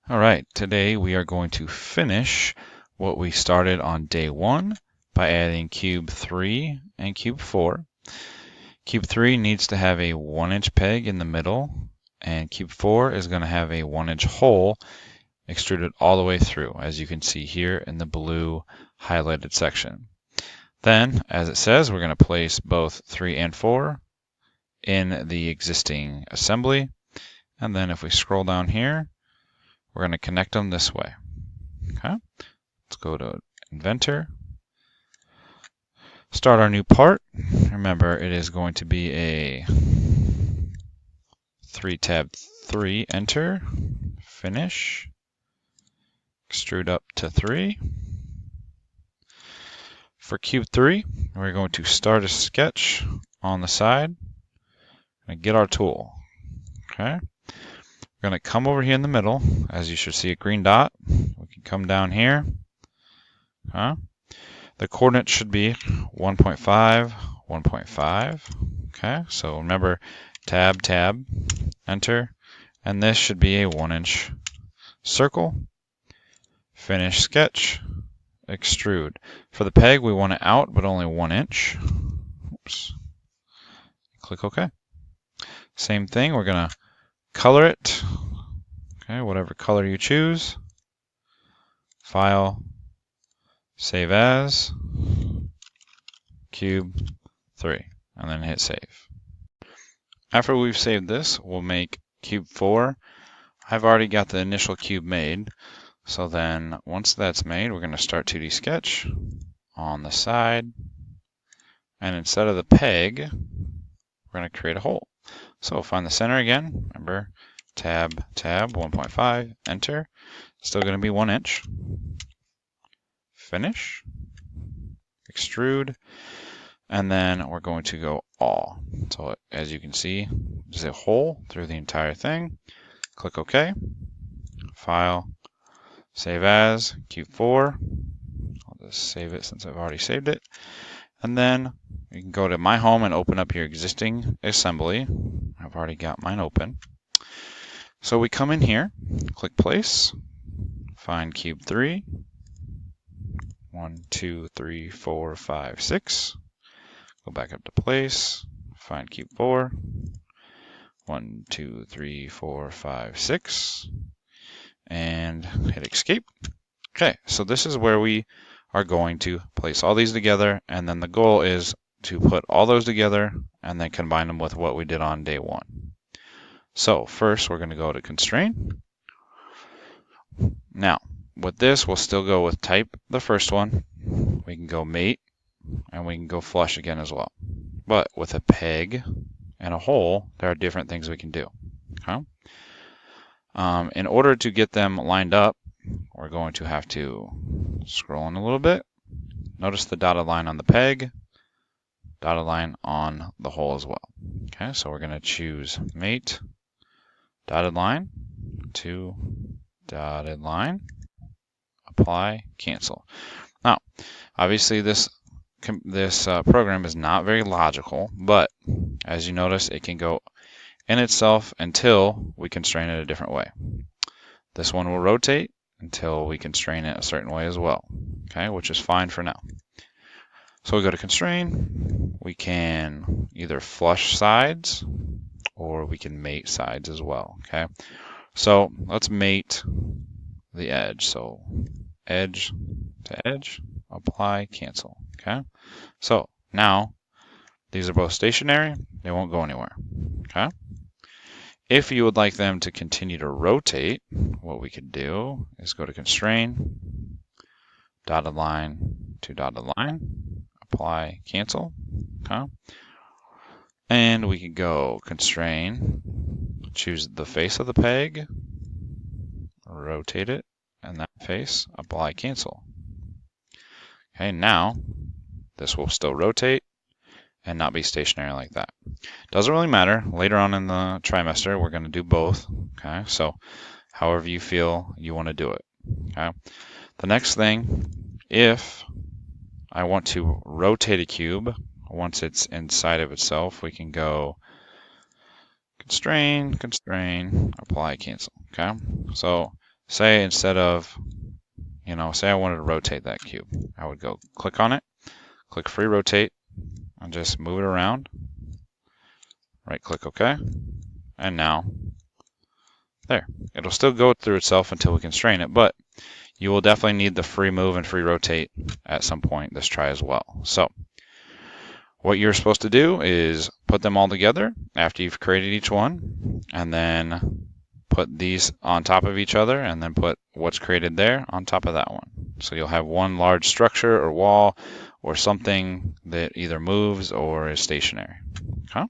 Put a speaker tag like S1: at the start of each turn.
S1: All right, today we are going to finish what we started on day 1 by adding cube 3 and cube 4. Cube 3 needs to have a 1-inch peg in the middle, and cube 4 is going to have a 1-inch hole extruded all the way through, as you can see here in the blue highlighted section. Then, as it says, we're going to place both 3 and 4 in the existing assembly, and then if we scroll down here, we're going to connect them this way. Okay, let's go to Inventor. Start our new part. Remember, it is going to be a 3-tab 3, enter, finish, extrude up to 3. For cube 3, we're going to start a sketch on the side and get our tool. Okay. We're going to come over here in the middle, as you should see a green dot. We can come down here. The coordinates should be 1.5, 1.5. Okay, so remember, tab, tab, enter, and this should be a 1-inch circle. Finish sketch, extrude. For the peg, we want it out, but only 1 inch. Oops. Click OK. Same thing, we're going to color it. Okay, whatever color you choose. File, save as, cube 3, and then hit save. After we've saved this, we'll make cube 4. I've already got the initial cube made, so then once that's made, we're going to start 2D sketch on the side, and instead of the peg, we're going to create a hole. So find the center again, remember, tab, tab, 1.5, enter, still going to be 1 inch. Finish, extrude, and then we're going to go all. So as you can see, there's a hole through the entire thing. Click OK. File, save as, cube 4. I'll just save it since I've already saved it. And then you can go to My Home and open up your existing assembly. I've already got mine open. So we come in here, click Place, find cube 3. 1, 2, 3, 4, 5, 6. Go back up to place, find cube 4. 1, 2, 3, 4, 5, 6. And hit escape. Okay, so this is where we are going to place all these together, and then the goal is to put all those together and then combine them with what we did on day 1. So first we're going to go to constrain. Now, with this, we'll still go with type, the first one. We can go mate, and we can go flush again as well. But with a peg and a hole, there are different things we can do. Okay? In order to get them lined up, we're going to have to scroll in a little bit. Notice the dotted line on the peg, dotted line on the hole as well. Okay, so we're going to choose mate, dotted line, to dotted line, apply, cancel. Now, obviously this program is not very logical, but as you notice, it can go in itself until we constrain it a different way. This one will rotate until we constrain it a certain way as well, okay, which is fine for now. So we go to constrain, we can either flush sides or we can mate sides as well, okay? So let's mate the edge. So edge to edge, apply, cancel, okay? So now these are both stationary, they won't go anywhere, okay? If you would like them to continue to rotate, what we could do is go to constrain, dotted line to dotted line, apply, cancel, okay? And we can go constrain, choose the face of the peg, rotate it, and that face, apply, cancel. Okay, now this will still rotate and not be stationary like that. Doesn't really matter. Later on in the trimester, we're going to do both. Okay, so however you feel you want to do it. Okay, the next thing, if I want to rotate a cube, once it's inside of itself, we can go constrain, constrain, apply, cancel. Okay, so say instead of, say I wanted to rotate that cube, I would go click on it, click free rotate, and just move it around. Right click OK. And now, there. It'll still go through itself until we constrain it, but you will definitely need the free move and free rotate at some point this try as well. So what you're supposed to do is put them all together after you've created each one, and then put these on top of each other, and then put what's created there on top of that one. So you'll have one large structure or wall or something that either moves or is stationary. Okay?